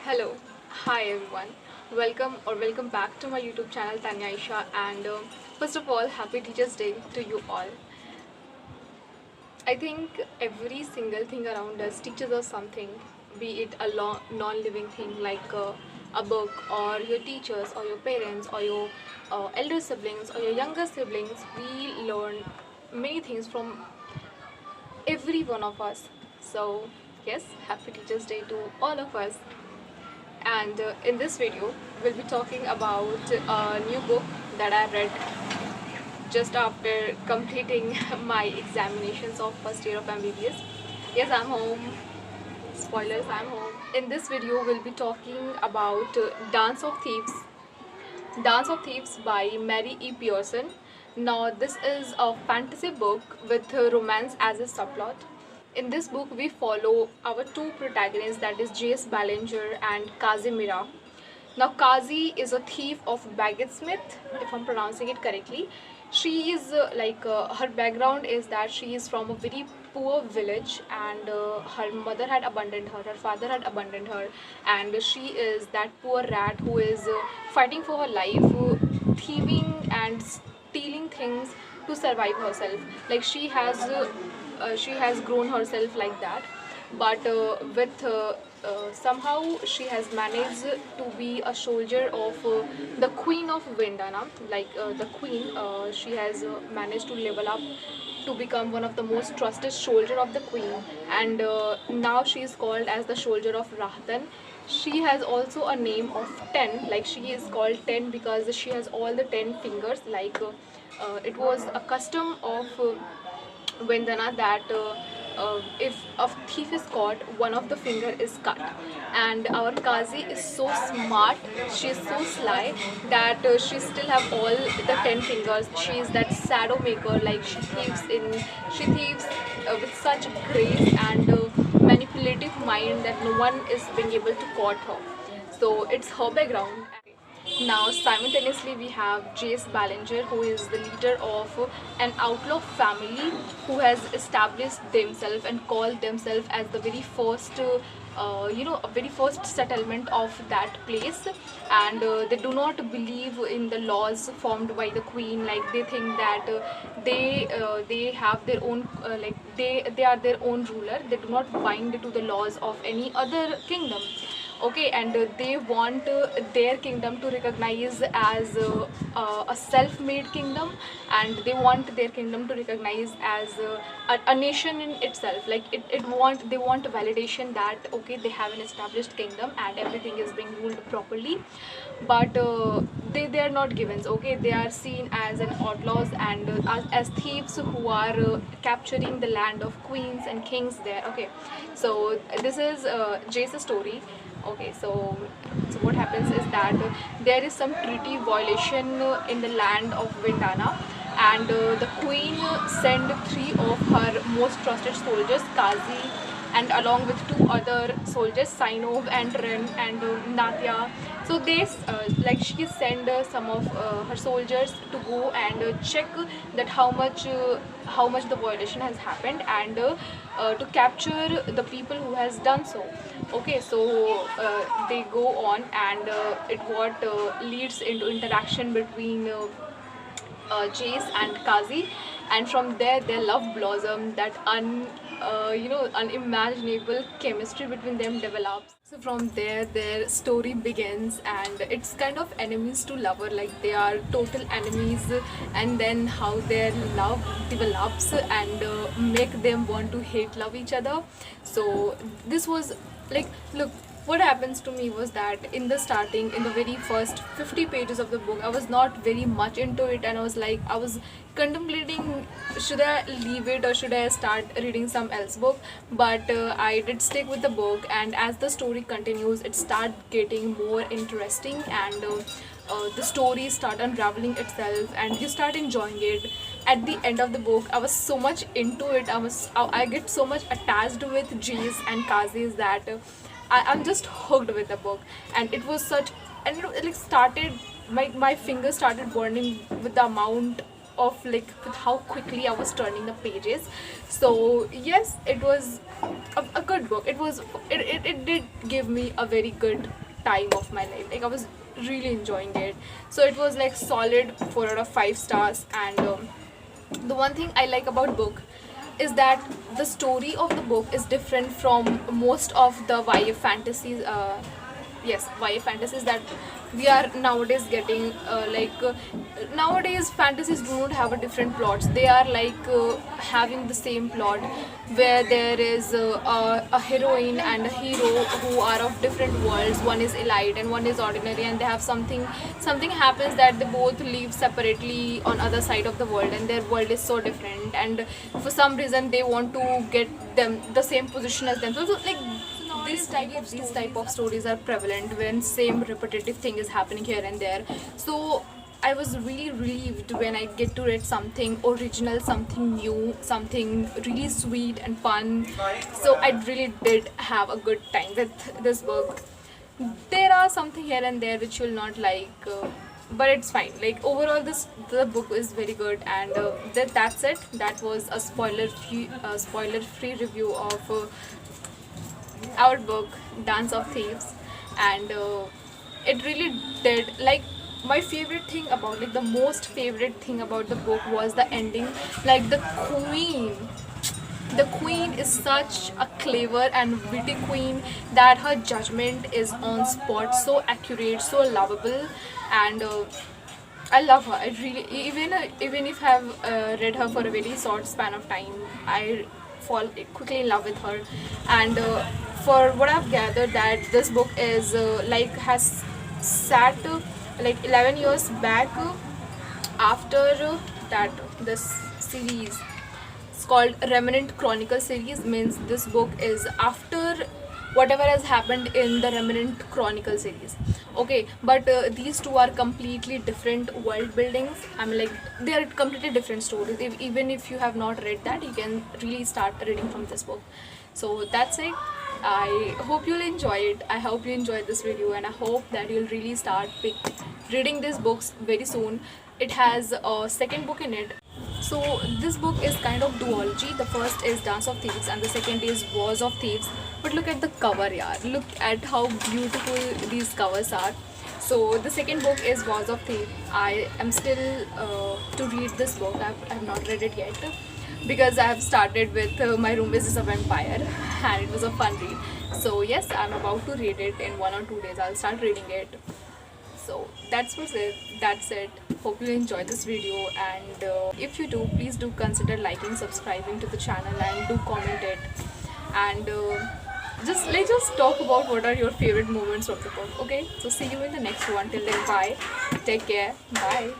Hello, hi everyone. Welcome back to my YouTube channel Tanya Aisha, and first of all, happy Teachers Day to you all. I think every single thing around us teaches us something, be it a non-living thing like a book, or your teachers, or your parents, or your elder siblings, or your younger siblings. We learn many things from every one of us. So yes, happy Teachers Day to all of us. And in this video, we'll be talking about a new book that I read just after completing my examinations of first year of MBBS. Yes, I'm home. Spoilers, I'm home. In this video, we'll be talking about Dance of Thieves by Mary E. Pearson. Now, this is a fantasy book with romance as a subplot. In this book, we follow our two protagonists, that is Jace Ballinger and Casimira. Now, Kazi is a thief of Baggett Smith, if I'm pronouncing it correctly. She is her background is that she is from a very poor village, and her mother had abandoned her father had abandoned her, and she is that poor rat who is fighting for her life, thieving and stealing things to survive herself. Like she has grown herself like that, but with somehow she has managed to be a soldier of the Queen of Vendana. Like the queen, she has managed to level up to become one of the most trusted soldier of the queen, and now she is called as the soldier of Rahtan. She has also a name of 10, like she is called 10 because she has all the 10 fingers. Like it was a custom of Vendana that if a thief is caught, one of the finger is cut. And our Kazi is so smart, she is so sly that she still have all the 10 fingers. She is that shadow maker, like she thieves with such grace and manipulative mind that no one is being able to caught her. So it's her background. Now, simultaneously, we have Jace Ballinger, who is the leader of an outlaw family who has established themselves and called themselves as the very first, a very first settlement of that place. And they do not believe in the laws formed by the queen. Like they think that they have their own, they are their own ruler. They do not bind to the laws of any other kingdom. Okay, and they want their kingdom to recognize as a self-made kingdom, and they want their kingdom to recognize as a nation in itself. Like they want validation that okay, they have an established kingdom and everything is being ruled properly. But they are not given. Okay, they are seen as an outlaws and as thieves who are capturing the land of queens and kings there. Okay, so this is Jace's story. Okay, so what happens is that there is some treaty violation in the land of Vendana, and the queen sent three of her most trusted soldiers, Kazi, and along with two other soldiers, Sinov and Ren and Natya. So she send some of her soldiers to go and check that how much the violation has happened, and to capture the people who has done so. Okay, so they go on, and it what leads into interaction between Jace and Kazi, and from there their love blossom. That unimaginable chemistry between them develops. So from there their story begins, and it's kind of enemies to lover, like they are total enemies, and then how their love develops and make them want to hate love each other. So this was like, look, what happens to me was that in the starting, in the very first 50 pages of the book, I was not very much into it, and I was contemplating, should I leave it or should I start reading some else book. But I did stick with the book, and as the story continues, it started getting more interesting, and the story start unraveling itself, and you start enjoying it. At the end of the book, I was so much into it. I get so much attached with Jace and Kazi's that I'm just hooked with the book. And it was such, and it like started, my fingers started burning with the amount of like with how quickly I was turning the pages. So yes, it was a good book. It did give me a very good time of my life. Like I was really enjoying it. So it was like solid 4 out of 5 stars. And the one thing I like about book is that the story of the book is different from most of the YA fantasies. Yes, YA fantasies that we are nowadays getting. Nowadays fantasies do not have a different plots. They are like having the same plot, where there is a heroine and a hero who are of different worlds. One is elite and one is ordinary, and they have something happens that they both live separately on other side of the world, and their world is so different, and for some reason they want to get them the same position as them. So like these type of stories are prevalent when same repetitive thing is happening here and there. So I was really relieved when I get to read something original, something new, something really sweet and fun. So I really did have a good time with this book. There are something here and there which you'll not like, but it's fine. Like overall, the book is very good, and that's it. That was a spoiler free review of our book Dance of Thieves. And it really did like my favorite thing about like the most favorite thing about the book was the ending. Like the queen is such a clever and witty queen that her judgment is on spot, so accurate, so lovable. And I love her. I really, even if I've read her for a very short span of time, I fall quickly in love with her. And for what I've gathered, that this book is has sat like 11 years back after that this series. It's called Remnant Chronicle series. Means this book is after whatever has happened in the Remnant Chronicle series. Okay, but these two are completely different world buildings. I mean, like they are completely different stories. Even if you have not read that, you can really start reading from this book. So that's it. I hope you'll enjoy it. I hope you enjoyed this video, and I hope that you'll really start reading these books very soon. It has a second book in it. So this book is kind of duology. The first is Dance of Thieves and the second is Wars of Thieves. But look at the cover, yeah. Look at how beautiful these covers are. So the second book is Wars of Thieves. I am still to read this book. I have not read it yet, because I have started with My Room is a Vampire, and it was a fun read. So yes, I'm about to read it in 1 or 2 days. I'll start reading it. So that's it. Hope you enjoyed this video, and if you do, please do consider liking, subscribing to the channel, and do comment it. And let's just talk about what are your favorite moments of the book. Okay, so see you in the next one. Till then, bye, take care, bye.